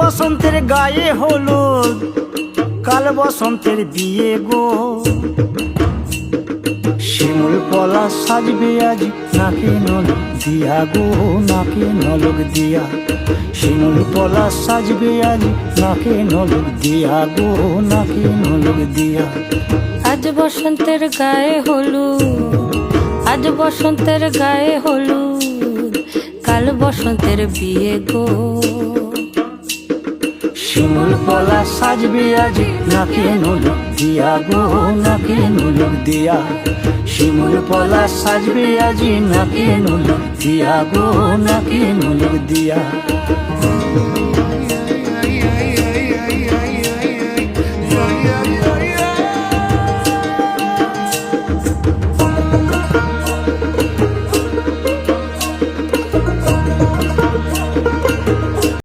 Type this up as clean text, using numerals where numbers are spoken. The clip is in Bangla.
বসন্তের গায়ে হলুদ, কাল বসন্তের বিয়ে গো। শিমুল পলা সাজবে আজ নাকে নলক দিয়া গো, নাকে নলক দিয়া। শিমুল পলা সাজবে আজ নাকে নলক দিয়া গো, নাকে নলক দিয়া। আজ বসন্তের গায়ে হলুদ, আজ বসন্তের গায়ে হলুদ, কাল বসন্তের বিয়ে গো। শিমুল পলা সাজবে আজ নাকে নলক দিয়া গো, নাকে নলক দিয়া। শিমুল পলা সাজবে আজ নাকে নলক দিয়া গো, নাকে নলক দিয়া।